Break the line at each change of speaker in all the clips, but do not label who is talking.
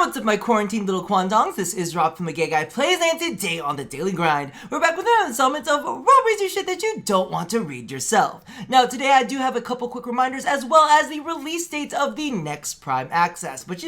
What's up, my quarantined little quandongs? This is Rob from the Gay Guy Plays, and today on The Daily Grind, we're back with another installment of Rob reads you shit that you don't want to read yourself. Now, today I do have a couple quick reminders, as well as the release date of the next Prime Access, but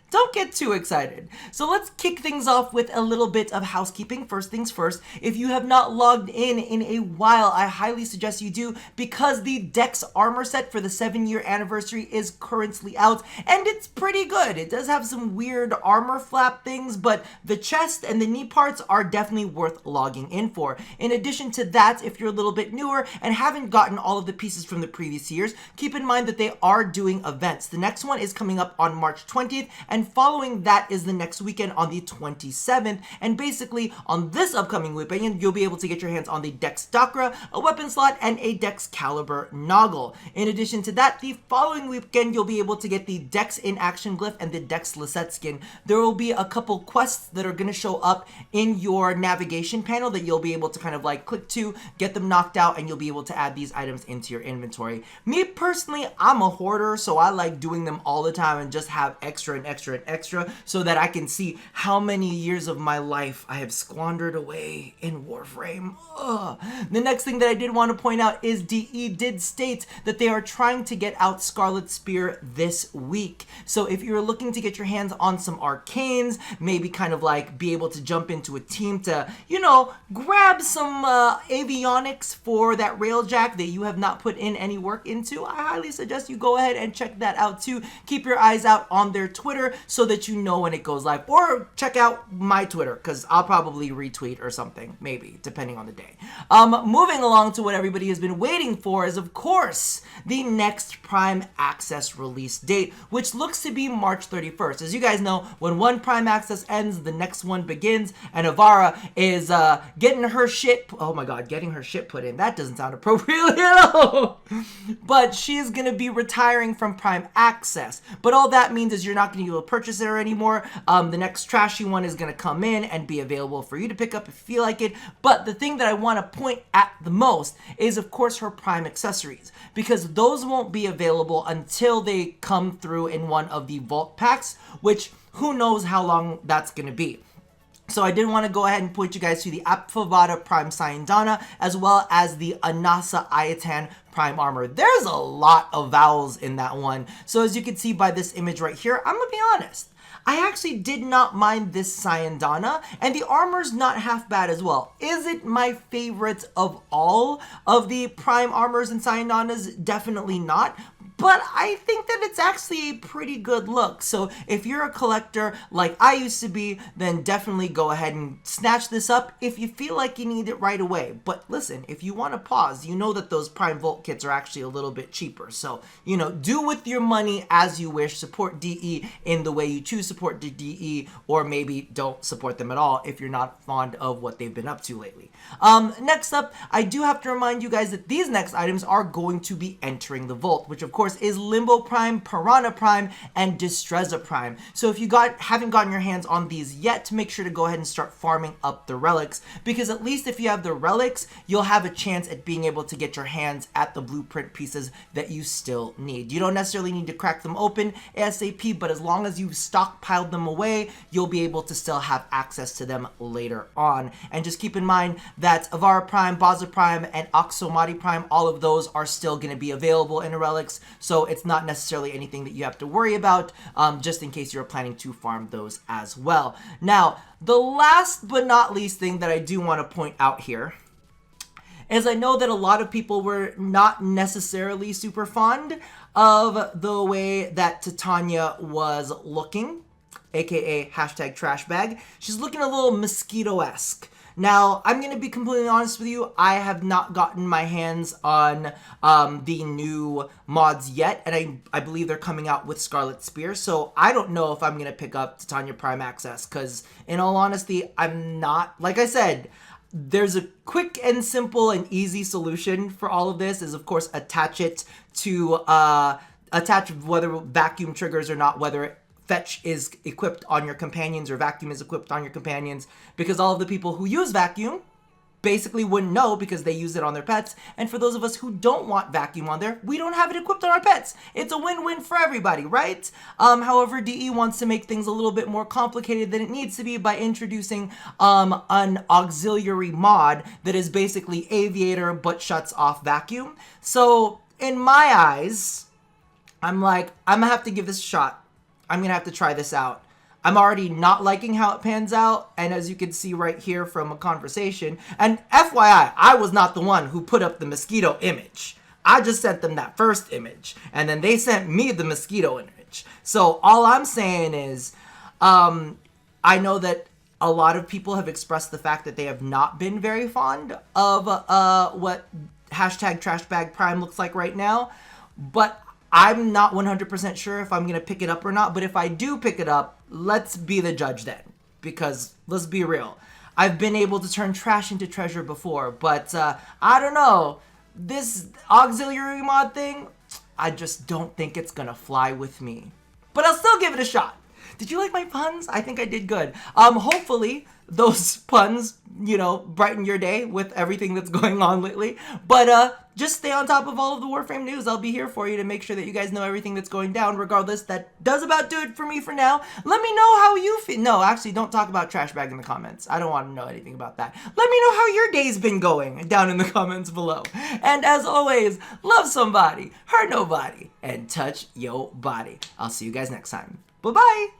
don't get too excited. So let's kick things off with a little bit of housekeeping. First things first, if you have not logged in a while, I highly suggest you do, because the Dex armor set for the 7-year anniversary is currently out, and it's pretty good. It does have some weird armor flap things, but the chest and the knee parts are definitely worth logging in for. In addition to that, if you're a little bit newer and haven't gotten all of the pieces from the previous years, keep in mind that they are doing events. The next one is coming up on March 20th, and following that is the next weekend on the 27th, and basically on this upcoming weekend you'll be able to get your hands on the Dex Dakra, a weapon slot, and a Dex Caliber Noggle. In addition to that, the following weekend you'll be able to get the Dex in Action Glyph and the Dex Lisette skin. There will be a couple quests that are going to show up in your navigation panel that you'll be able to kind of like click to, get them knocked out, and you'll be able to add these items into your inventory. Me personally, I'm a hoarder, so I like doing them all the time and just have extra and extra and extra so that I can see how many years of my life I have squandered away in Warframe. Ugh. The next thing that I did want to point out is DE did state that they are trying to get out Scarlet Spear this week. So if you're looking to get your hands on some arcanes, maybe kind of like be able to jump into a team to, grab some avionics for that railjack that you have not put in any work into, I highly suggest you go ahead and check that out too. Keep your eyes out on their Twitter so that you know when it goes live, or check out my Twitter because I'll probably retweet or something, maybe, depending on the day. Moving along to what everybody has been waiting for is, of course, the next Prime Access release date, which looks to be March 31st. As you guys know, when one Prime Access ends, the next one begins, and Avara is getting her shit put in. That doesn't sound appropriate at all. But she's gonna be retiring from Prime Access. But all that means is you're not gonna be able to purchase her anymore. The next trashy one is gonna come in and be available for you to pick up if you feel like it. But the thing that I want to point at the most is, of course, her Prime accessories, because those won't be available until they come through in one of the Vault packs, which who knows how long that's gonna be. So I did want to go ahead and point you guys to the Apfavada Prime Sayandana, as well as the Anasa Ayatan Prime Armor. There's a lot of vowels in that one. So as you can see by this image right here, I'm gonna be honest, I actually did not mind this Sayandana, and the armor's not half bad as well. Is it my favorite of all of the Prime Armors and Sayandanas? Definitely not. But I think that it's actually a pretty good look. So if you're a collector like I used to be, then definitely go ahead and snatch this up if you feel like you need it right away. But listen, if you want to pause, you know that those Prime Vault kits are actually a little bit cheaper. So, do with your money as you wish. Support DE in the way you choose support DE, or maybe don't support them at all if you're not fond of what they've been up to lately. Next up, I do have to remind you guys that these next items are going to be entering the Vault, which of course is Limbo Prime, Piranha Prime, and Distreza Prime. So if you haven't gotten your hands on these yet, make sure to go ahead and start farming up the relics, because at least if you have the relics, you'll have a chance at being able to get your hands at the blueprint pieces that you still need. You don't necessarily need to crack them open ASAP, but as long as you've stockpiled them away, you'll be able to still have access to them later on. And just keep in mind that Avara Prime, Baza Prime, and Oxomati Prime, all of those are still going to be available in the relics, so it's not necessarily anything that you have to worry about, just in case you're planning to farm those as well. Now, the last but not least thing that I do want to point out here is I know that a lot of people were not necessarily super fond of the way that Titania was looking, aka #trashbag. She's looking a little mosquito-esque. Now, I'm going to be completely honest with you, I have not gotten my hands on the new mods yet, and I believe they're coming out with Scarlet Spear, so I don't know if I'm going to pick up Titania Prime Access, because in all honesty, I'm not, like I said, there's a quick and simple and easy solution for all of this, is of course attach it to, attach whether vacuum triggers or not, whether Fetch is equipped on your companions or Vacuum is equipped on your companions, because all of the people who use Vacuum basically wouldn't know because they use it on their pets. And for those of us who don't want vacuum on there, we don't have it equipped on our pets. It's a win-win for everybody, right? However, DE wants to make things a little bit more complicated than it needs to be by introducing an auxiliary mod that is basically aviator but shuts off vacuum. So in my eyes, I'm like, I'm gonna have to give this a shot. I'm gonna have to try this out. I'm already not liking how it pans out, and as you can see right here from a conversation, and FYI, I was not the one who put up the mosquito image. I just sent them that first image, and then they sent me the mosquito image. So all I'm saying is, I know that a lot of people have expressed the fact that they have not been very fond of what hashtag #TrashBagPrime looks like right now, but I'm not 100% sure if I'm going to pick it up or not, but if I do pick it up, let's be the judge then. Because, let's be real, I've been able to turn trash into treasure before, but I don't know. This auxiliary mod thing, I just don't think it's going to fly with me. But I'll still give it a shot. Did you like my puns? I think I did good. Hopefully those puns, you know, brighten your day with everything that's going on lately. But just stay on top of all of the Warframe news. I'll be here for you to make sure that you guys know everything that's going down. Regardless, that does about do it for me for now. Let me know how you feel. No, actually, don't talk about trash bag in the comments. I don't want to know anything about that. Let me know how your day's been going down in the comments below. And as always, love somebody, hurt nobody, and touch your body. I'll see you guys next time. Bye-bye.